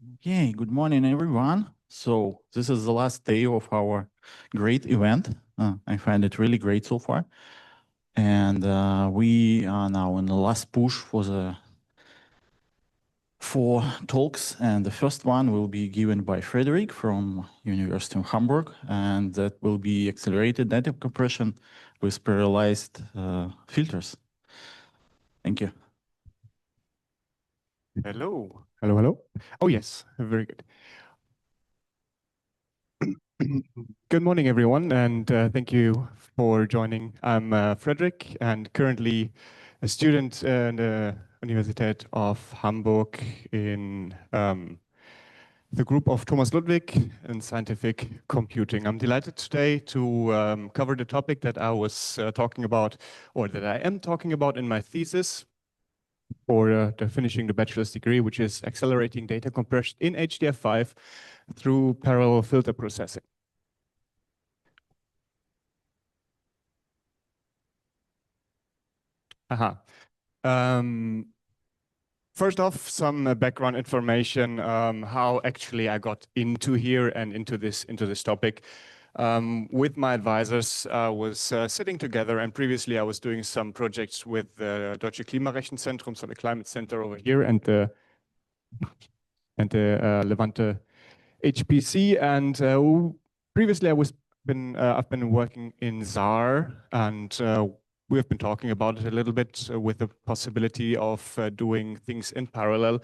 Okay, good morning, everyone. So this is the last day of our great event. I find it really great so far. And we are now in the last push for the 4 talks. And the first one will be given by Frederick from University of Hamburg. And that will be accelerated data compression with parallelized filters. Thank you. Hello. Hello, hello. Oh, yes, very good. Good morning, everyone, and thank you for joining. I'm Frederick, and currently a student in the Universität of Hamburg in the group of Thomas Ludwig in scientific computing. I'm delighted today to cover the topic that I was talking about, or that I am talking about in my thesis for finishing the bachelor's degree, which is accelerating data compression in HDF5 through parallel filter processing. First off, some background information, how actually I got into here and into this topic. With my advisors, I was sitting together, and previously I was doing some projects with the Deutsche Klimarechenzentrum, so the climate center over here, and the Levante HPC. And previously I've been working in SAR, and we have been talking about it a little bit with the possibility of doing things in parallel.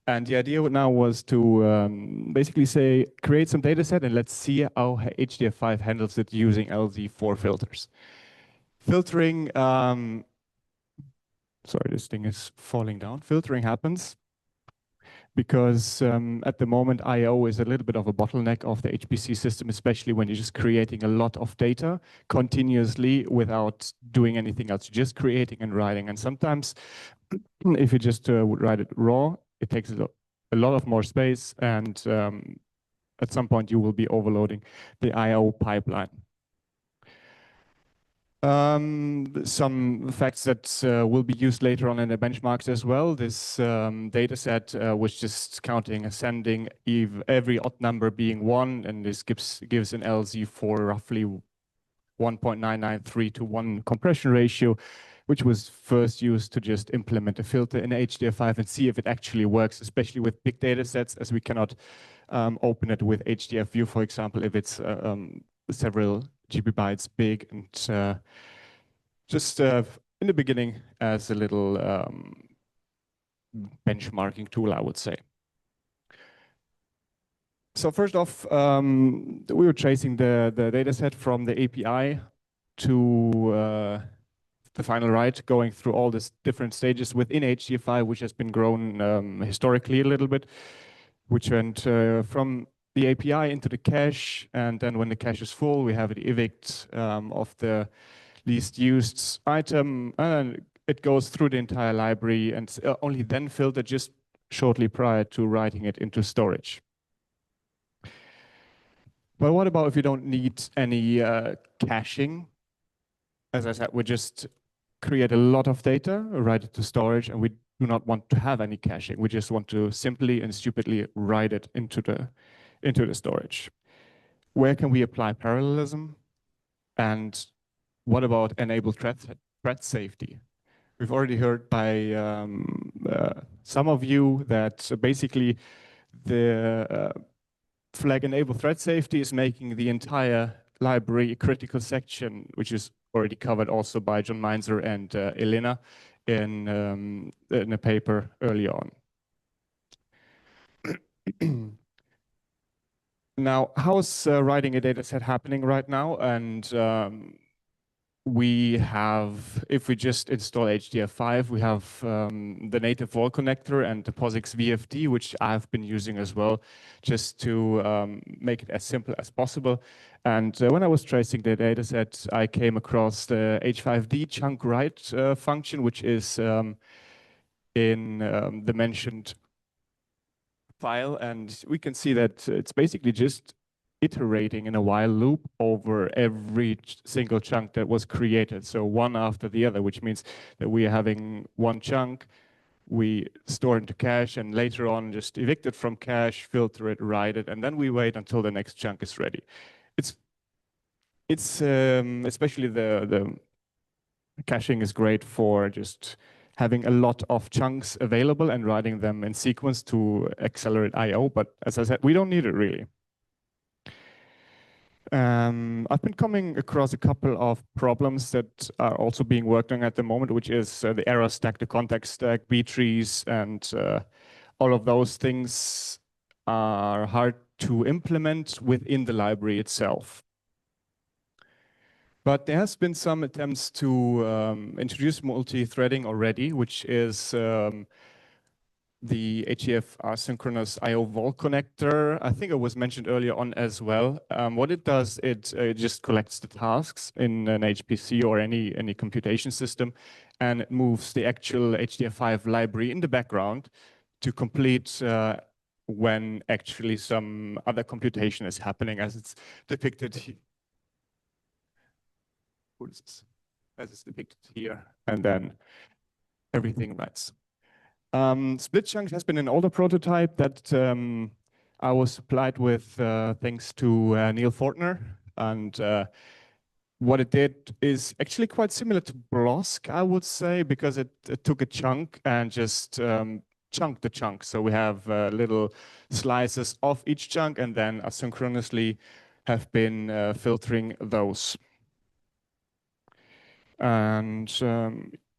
And the idea now was to basically say, create some data set and let's see how HDF5 handles it using LZ4 filters. Filtering, sorry, this thing is falling down. Filtering happens because at the moment I/O is a little bit of a bottleneck of the HPC system, especially when you're just creating a lot of data continuously without doing anything else, just creating and writing. And sometimes if you just would write it raw, it takes a lot of more space, and at some point you will be overloading the I/O pipeline. Some facts that will be used later on in the benchmarks as well. This data set was just counting ascending, every odd number being 1, and this gives an LZ for roughly 1.993 to 1 compression ratio, which was first used to just implement a filter in HDF5 and see if it actually works, especially with big data sets, as we cannot open it with HDF view, for example, if it's several GB bytes big. And just in the beginning as a little benchmarking tool, I would say. So first off, we were tracing the data set from the API to the final write, going through all these different stages within HDF5, which has been grown historically a little bit, which went from the API into the cache, and then when the cache is full, we have the evict of the least used item, and it goes through the entire library and only then filtered just shortly prior to writing it into storage. But what about if you don't need any caching? As I said, we just create a lot of data, write it to storage, and we do not want to have any caching. We just want to simply and stupidly write it into the storage. Where can we apply parallelism? And what about enable thread safety? We've already heard by some of you that basically the flag enable thread safety is making the entire library a critical section, which is already covered also by John Meinzer and Elena in a paper early on. Now, how's writing a data set happening right now? And we have, if we just install HDF5, we have the native wall connector and the POSIX VFD, which I've been using as well, just to make it as simple as possible. And when I was tracing the dataset, I came across the H5D chunk write function, which is in the mentioned file. And we can see that it's basically just iterating in a while loop over every single chunk that was created. So one after the other, which means that we are having one chunk, we store into cache and later on just evict it from cache, filter it, write it, and then we wait until the next chunk is ready. It's especially the caching is great for just having a lot of chunks available and writing them in sequence to accelerate I/O. But as I said, we don't need it really. I've been coming across a couple of problems that are also being worked on at the moment, which is the error stack, the context stack, B trees, and all of those things are hard to implement within the library itself. But there has been some attempts to introduce multi-threading already, which is the HDF asynchronous I/O vol connector. I think it was mentioned earlier on as well. What it does, it just collects the tasks in an HPC or any computation system, and it moves the actual HDF5 library in the background to complete when actually some other computation is happening, as it's depicted here. What is this? As it's depicted here, and then everything writes. Split chunks has been an older prototype that I was supplied with thanks to Neil Fortner. And what it did is actually quite similar to BLOSC, I would say, because it took a chunk and just chunked the chunk. So we have little slices of each chunk and then asynchronously have been filtering those. And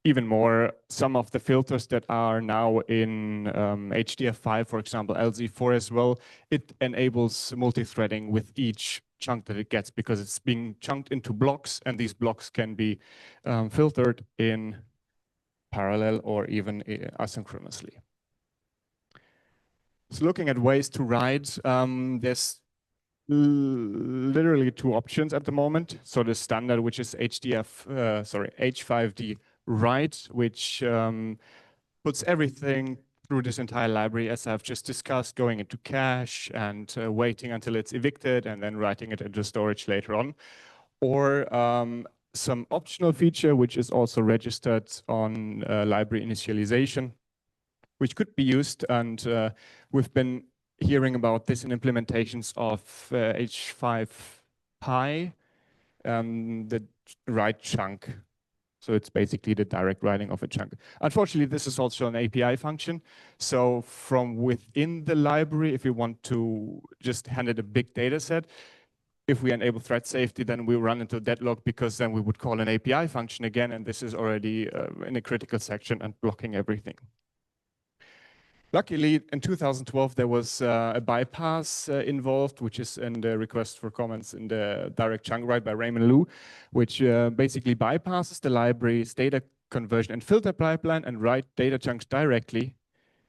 even more, some of the filters that are now in HDF5, for example, LZ4 as well, it enables multi-threading with each chunk that it gets because it's being chunked into blocks, and these blocks can be filtered in parallel or even asynchronously. So looking at ways to write, there's literally two options at the moment. So the standard, which is H5D write, which puts everything through this entire library, as I've just discussed, going into cache and waiting until it's evicted and then writing it into storage later on. Or some optional feature, which is also registered on library initialization, which could be used. And we've been hearing about this in implementations of H5Pi, the write chunk. So it's basically the direct writing of a chunk. Unfortunately, this is also an API function. So from within the library, if we want to just hand it a big data set, if we enable thread safety, then we run into deadlock because then we would call an API function again. And this is already in a critical section and blocking everything. Luckily, in 2012, there was a bypass involved, which is in the request for comments in the direct chunk write by Raymond Liu, which basically bypasses the library's data conversion and filter pipeline and write data chunks directly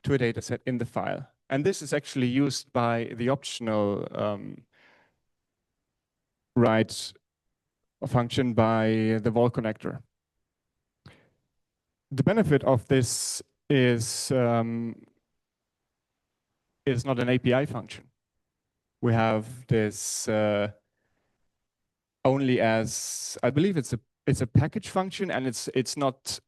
to a dataset in the file. And this is actually used by the optional write function by the vol connector. The benefit of this is not an API function. We have this only as, I believe it's a package function, and it's not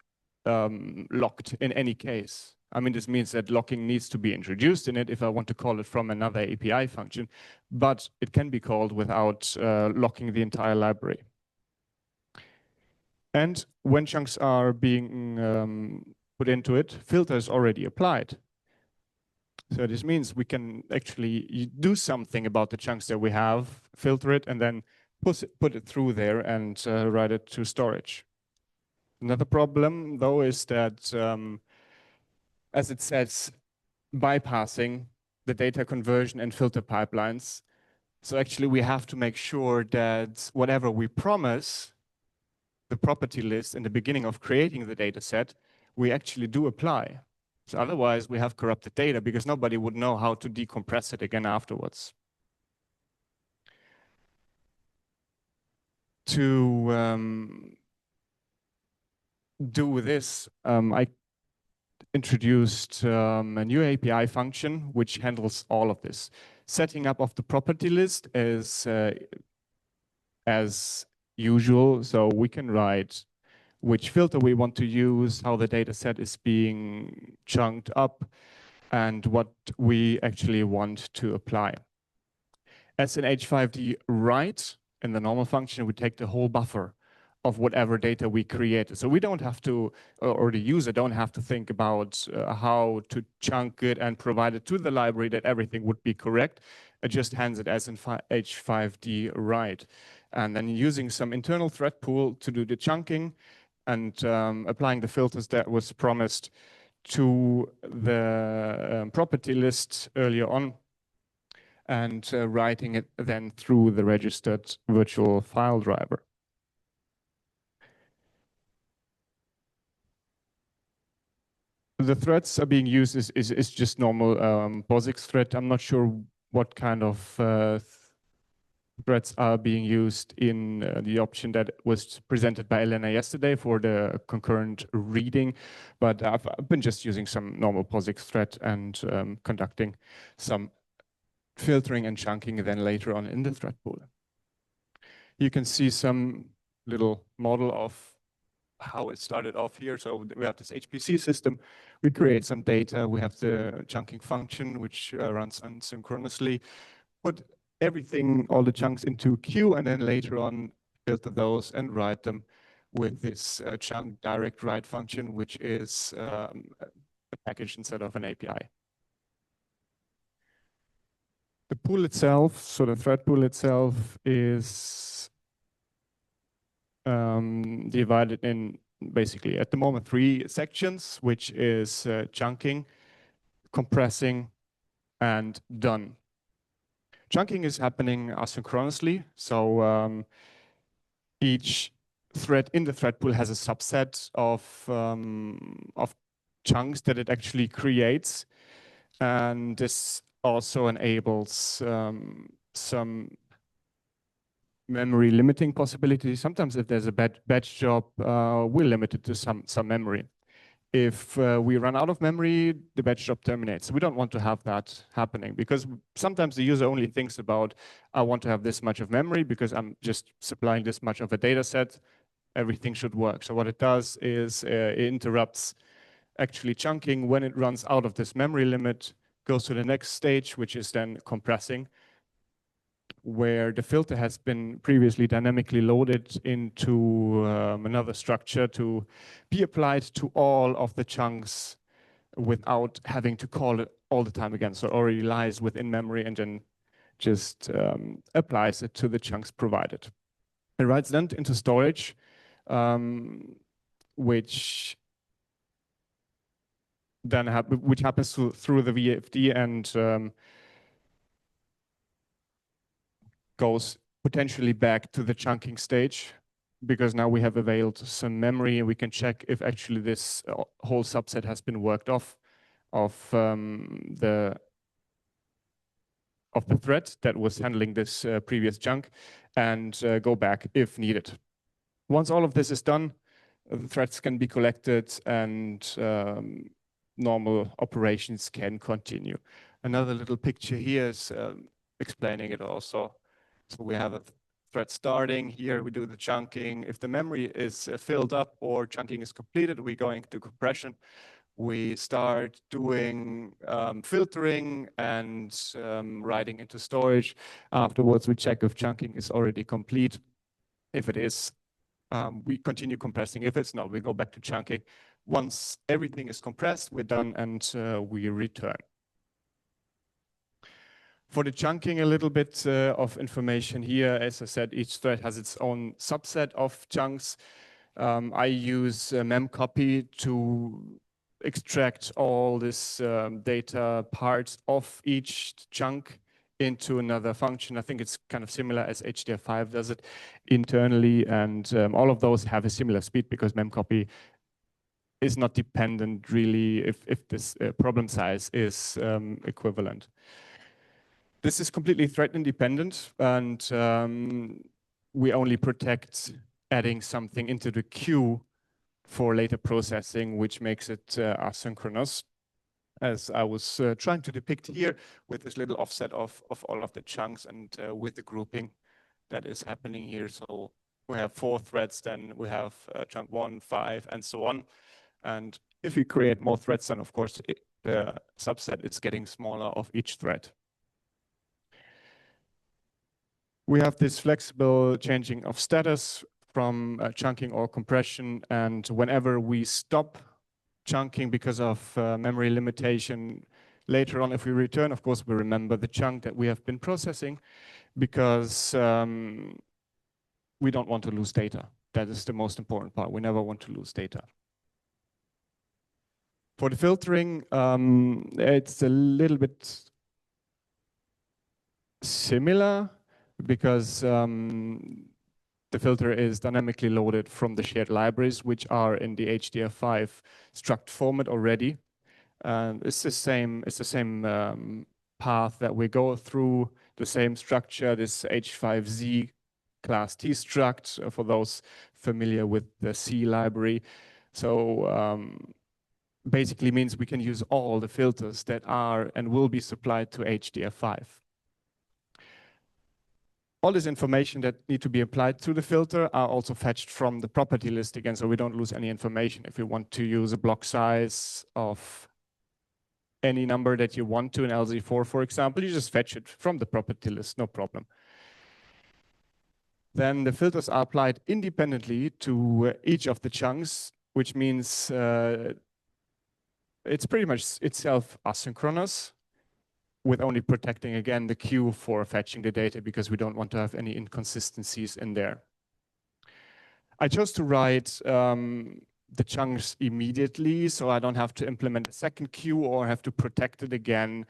locked in any case. I mean, this means that locking needs to be introduced in it if I want to call it from another API function, but it can be called without locking the entire library. And when chunks are being put into it, filter is already applied. So this means we can actually do something about the chunks that we have, filter it, and then put it through there and write it to storage. Another problem, though, is that, as it says, bypassing the data conversion and filter pipelines. So actually, we have to make sure that whatever we promise, the property list in the beginning of creating the data set, we actually do apply. So otherwise, we have corrupted data because nobody would know how to decompress it again afterwards. To do this, I introduced a new API function which handles all of this. Setting up of the property list is as usual, so we can write which filter we want to use, how the data set is being chunked up, and what we actually want to apply. As in H5D write, in the normal function, we take the whole buffer of whatever data we created. So we don't have to, or the user don't have to think about how to chunk it and provide it to the library that everything would be correct. It just hands it as in H5D write. And then using some internal thread pool to do the chunking and applying the filters that was promised to the property list earlier on, and writing it then through the registered virtual file driver. The threads are being used is just normal POSIX thread. I'm not sure what kind of threads are being used in the option that was presented by Elena yesterday for the concurrent reading, but I've been just using some normal POSIX thread and conducting some filtering and chunking then later on in the thread pool. You can see some little model of how it started off here. So we have this HPC system. We create some data. We have the chunking function, which runs unsynchronously. Put everything, all the chunks into queue, and then later on filter those and write them with this chunk direct write function, which is a package instead of an API. The pool itself, so the thread pool itself, is divided in basically at the moment 3 sections, which is chunking, compressing, and done. Chunking is happening asynchronously, so each thread in the thread pool has a subset of chunks that it actually creates, and this also enables some memory limiting possibilities. Sometimes if there's a batch job, we're limited to some memory. If we run out of memory, the batch job terminates. We don't want to have that happening because sometimes the user only thinks about, I want to have this much of memory because I'm just supplying this much of a data set. Everything should work. So what it does is it interrupts actually chunking when it runs out of this memory limit, goes to the next stage, which is then compressing, where the filter has been previously dynamically loaded into another structure to be applied to all of the chunks without having to call it all the time again. So it already lies within memory and then just applies it to the chunks provided. It writes then into storage, which then happens through the VFD and goes potentially back to the chunking stage, because now we have availed some memory and we can check if actually this whole subset has been worked off of the thread that was handling this previous chunk, and go back if needed. Once all of this is done, the threads can be collected and normal operations can continue. Another little picture here is explaining it also. So we have a thread starting here, we do the chunking. If the memory is filled up or chunking is completed, we go into compression. We start doing filtering and writing into storage. Afterwards, we check if chunking is already complete. If it is, we continue compressing. If it's not, we go back to chunking. Once everything is compressed, we're done and we return. For the chunking, a little bit of information here. As I said, each thread has its own subset of chunks. I use memcopy to extract all this data parts of each chunk into another function. I think it's kind of similar as HDF5 does it internally, and all of those have a similar speed because memcopy is not dependent really if this problem size is equivalent. This is completely thread independent, and we only protect adding something into the queue for later processing, which makes it asynchronous, as I was trying to depict here with this little offset of all of the chunks and with the grouping that is happening here. So we have 4 threads, then we have chunk 1, 5, and so on. And if we create more threads, then of course the subset is getting smaller of each thread. We have this flexible changing of status from chunking or compression, and whenever we stop chunking because of memory limitation, later on if we return, of course we remember the chunk that we have been processing, because we don't want to lose data. That is the most important part. We never want to lose data. For the filtering, it's a little bit similar, because the filter is dynamically loaded from the shared libraries, which are in the HDF5 struct format already. And it's the same path that we go through, the same structure, this H5Z class T struct, for those familiar with the C library. So basically means we can use all the filters that are and will be supplied to HDF5. All this information that need to be applied to the filter are also fetched from the property list again, so we don't lose any information. If we want to use a block size of any number that you want to in LZ4, for example, you just fetch it from the property list, no problem. Then the filters are applied independently to each of the chunks, which means it's pretty much itself asynchronous, with only protecting again the queue for fetching the data, because we don't want to have any inconsistencies in there. I chose to write the chunks immediately, so I don't have to implement a second queue or have to protect it again,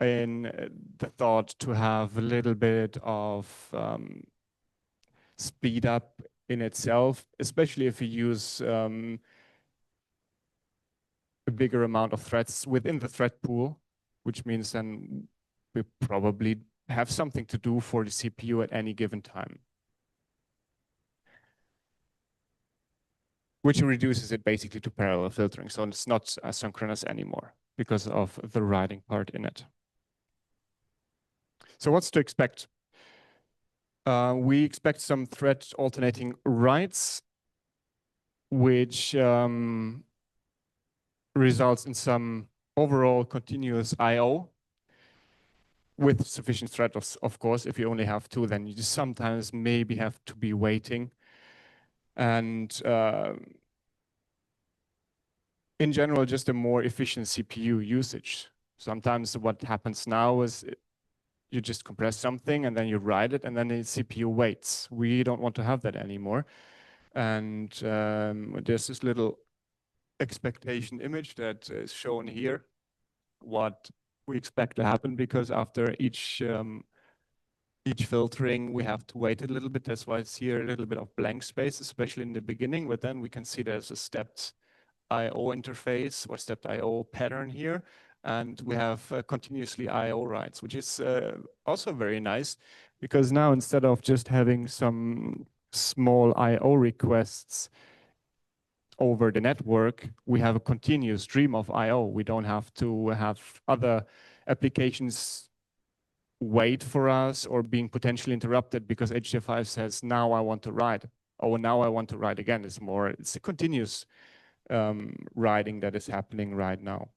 in the thought to have a little bit of speed up in itself, especially if you use a bigger amount of threads within the thread pool, which means then we probably have something to do for the CPU at any given time, which reduces it basically to parallel filtering. So it's not asynchronous anymore because of the writing part in it. So what's to expect? We expect some thread alternating writes, which results in some overall continuous I/O with sufficient thread, of course. If you only have 2, then you just sometimes maybe have to be waiting. And in general, just a more efficient CPU usage. Sometimes what happens now is you just compress something and then you write it and then the CPU waits. We don't want to have that anymore. And there's this little expectation image that is shown here, what we expect to happen, because after each filtering, we have to wait a little bit. That's why it's here a little bit of blank space, especially in the beginning, but then we can see there's a stepped I/O interface or stepped I/O pattern here. And we have continuously I/O writes, which is also very nice, because now instead of just having some small I/O requests over the network, we have a continuous stream of I/O. We don't have to have other applications wait for us or being potentially interrupted because HDF5 says, now I want to write, or now I want to write again. It's a continuous writing that is happening right now.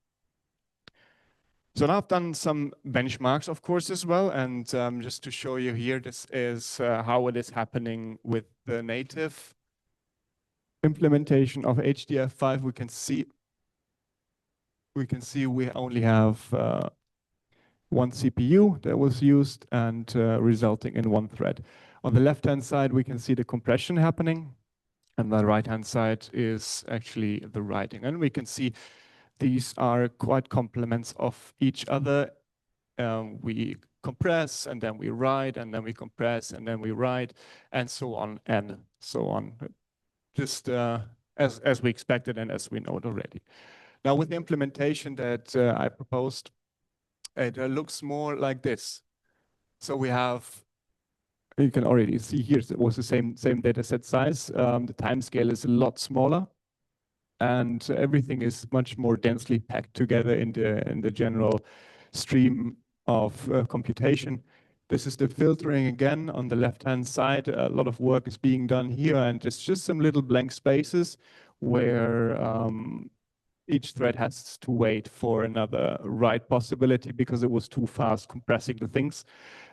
So now I've done some benchmarks, of course, as well. And just to show you here, this is how it is happening with the native implementation of HDF5. We can see we only have 1 CPU that was used and resulting in 1 thread. On the left-hand side, we can see the compression happening, and the right-hand side is actually the writing. And we can see these are quite complements of each other. We compress, and then we write, and then we compress, and then we write, and so on and so on. Just as we expected and as we know it already. Now with the implementation that I proposed, it looks more like this. So we have, you can already see here, it was the same data set size. The time scale is a lot smaller, and everything is much more densely packed together in the general stream of computation. This is the filtering again on the left-hand side. A lot of work is being done here, and it's just some little blank spaces where each thread has to wait for another write possibility because it was too fast compressing the things.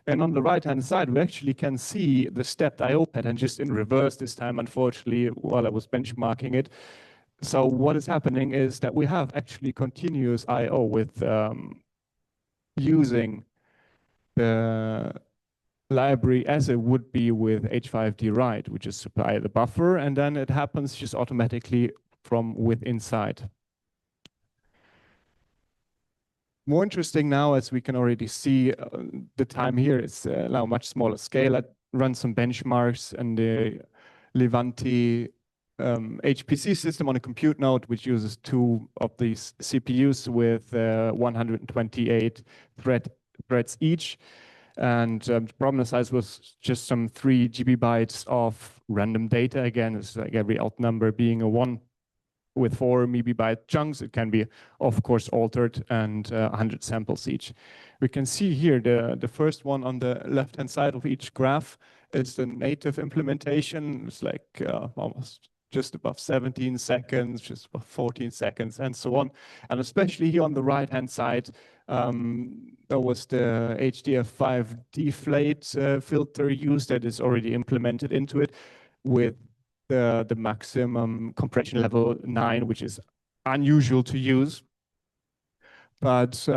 And on the right-hand side, we actually can see the stepped I/O pattern just in reverse this time, unfortunately, while I was benchmarking it. So what is happening is that we have actually continuous I/O with using the library as it would be with H5D write, which is supply the buffer, and then it happens just automatically from within inside. More interesting now, as we can already see, the time here is now much smaller scale. I run some benchmarks and the Levante HPC system on a compute node, which uses 2 of these CPUs with 128 threads each. And the problem size was just some 3 GB of random data. Again, it's like every odd number being a 1 with 4 MB chunks. It can be, of course, altered, and 100 samples each. We can see here the first one on the left-hand side of each graph is the native implementation. It's like almost just above 17 seconds, just above 14 seconds, and so on. And especially here on the right-hand side, there was the HDF5 deflate filter used that is already implemented into it with the maximum compression level 9, which is unusual to use. But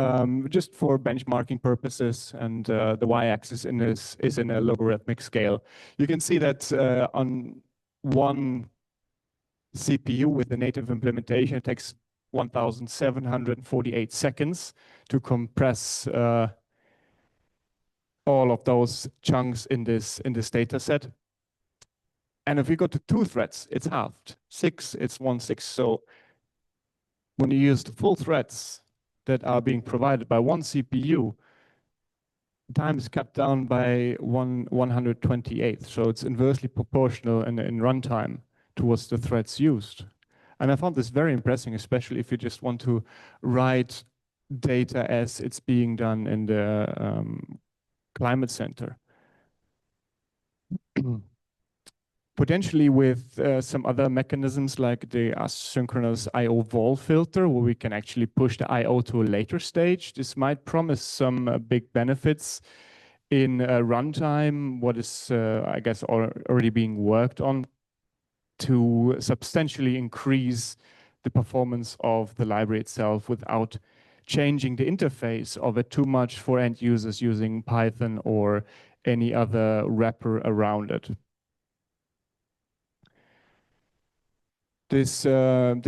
just for benchmarking purposes, and the y-axis in this is in a logarithmic scale. You can see that on one CPU with the native implementation, it takes 1,748 seconds to compress all of those chunks in this data set. And if we go to 2 threads, it's halved. 6, it's 1/6. So when you use the full threads that are being provided by one CPU, time is cut down by 1/128. So it's inversely proportional in runtime towards the threads used. And I found this very impressive, especially if you just want to write data as it's being done in the climate center. Potentially with some other mechanisms like the asynchronous I/O wall filter, where we can actually push the I/O to a later stage. This might promise some big benefits in runtime, what is, I guess, already being worked on to substantially increase the performance of the library itself without changing the interface of it too much for end users using Python or any other wrapper around it. This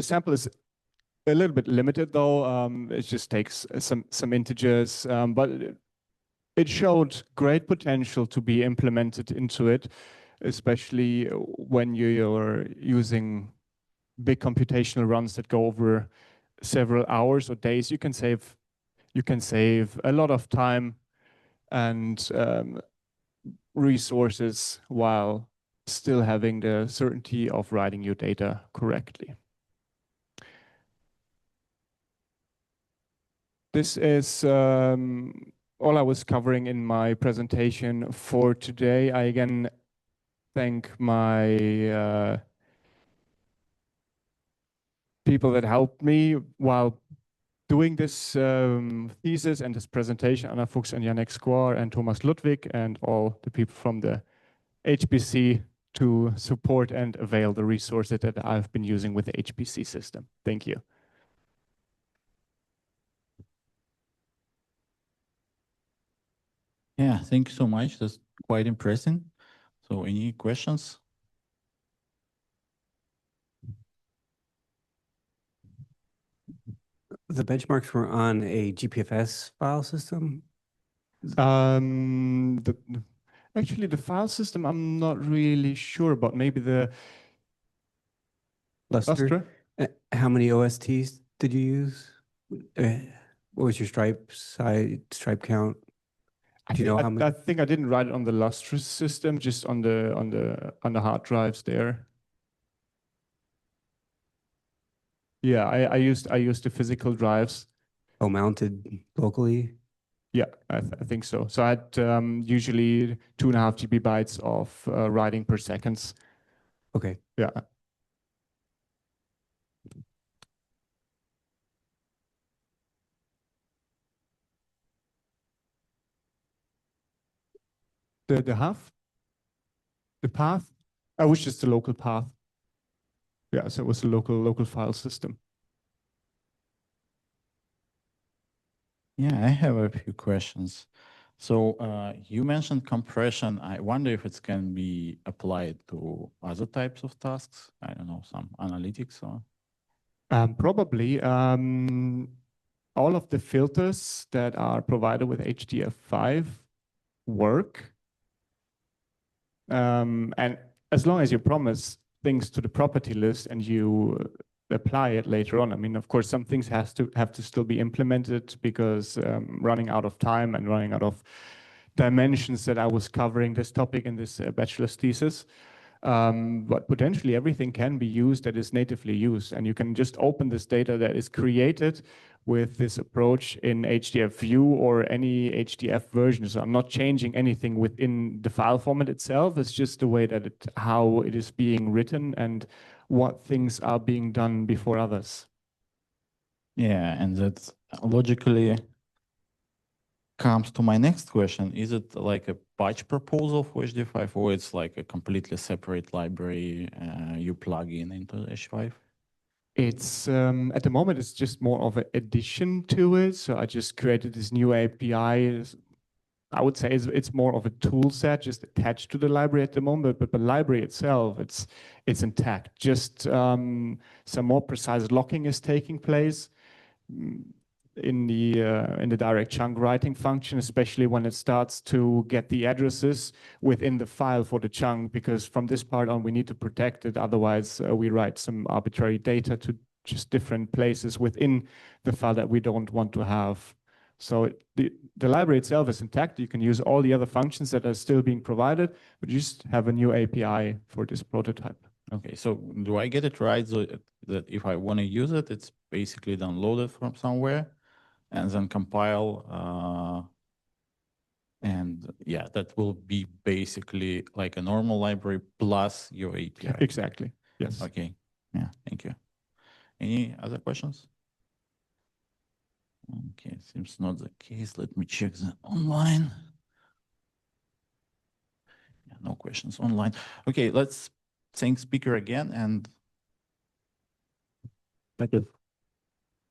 sample is a little bit limited though. It just takes some integers, but it showed great potential to be implemented into it, especially when you're using big computational runs that go over several hours or days. You can save a lot of time and resources while still having the certainty of writing your data correctly. This is all I was covering in my presentation for today. I again thank my people that helped me while doing this thesis and this presentation, Anna Fuchs and Janek Skor and Thomas Ludwig, and all the people from the HPC to support and avail the resources that I've been using with the HPC system. Thank you. Yeah, thank you so much. That's quite impressive. So any questions? The benchmarks were on a GPFS file system? Actually, the file system, I'm not really sure about. Maybe the Lustre? How many OSTs did you use? What was your stripe count? Do you know how many? I think I didn't write it on the Lustre system, just on the hard drives there. Yeah, I used the physical drives. Oh, mounted locally? Yeah, I think so. So I had usually 2.5 GB of writing per second. Okay. Yeah. The half, the path, I was just a local path. Yeah, so it was a local file system. Yeah, I have a few questions. So you mentioned compression. I wonder if it can be applied to other types of tasks. I don't know, some analytics or. Probably all of the filters that are provided with HDF5 work. And as long as you promise things to the property list and you apply it later on, I mean, of course, some things have to still be implemented because running out of time and running out of dimensions that I was covering this topic in this bachelor's thesis. But potentially everything can be used that is natively used, and you can just open this data that is created with this approach in HDF view or any HDF version. So I'm not changing anything within the file format itself. It's just the way that how it is being written and what things are being done before others. Yeah, and that logically comes to my next question. Is it like a patch proposal for HDF5, or it's like a completely separate library you plug in into H5? It's at the moment, it's just more of an addition to it. So I just created this new API. I would say it's more of a tool set just attached to the library at the moment, but the library itself, it's intact. Just some more precise locking is taking place in the direct chunk writing function, especially when it starts to get the addresses within the file for the chunk, because from this part on we need to protect it. Otherwise, we write some arbitrary data to just different places within the file that we don't want to have. So the library itself is intact. You can use all the other functions that are still being provided, but you just have a new API for this prototype. Okay, so do I get it right so that if I want to use it, it's basically downloaded from somewhere and then compile, and yeah, that will be basically like a normal library plus your API. Exactly, yes. Okay, yeah, thank you. Any other questions? Okay, seems not the case. Let me check the online. Yeah, no questions online. Okay, let's thank speaker again and Thank you.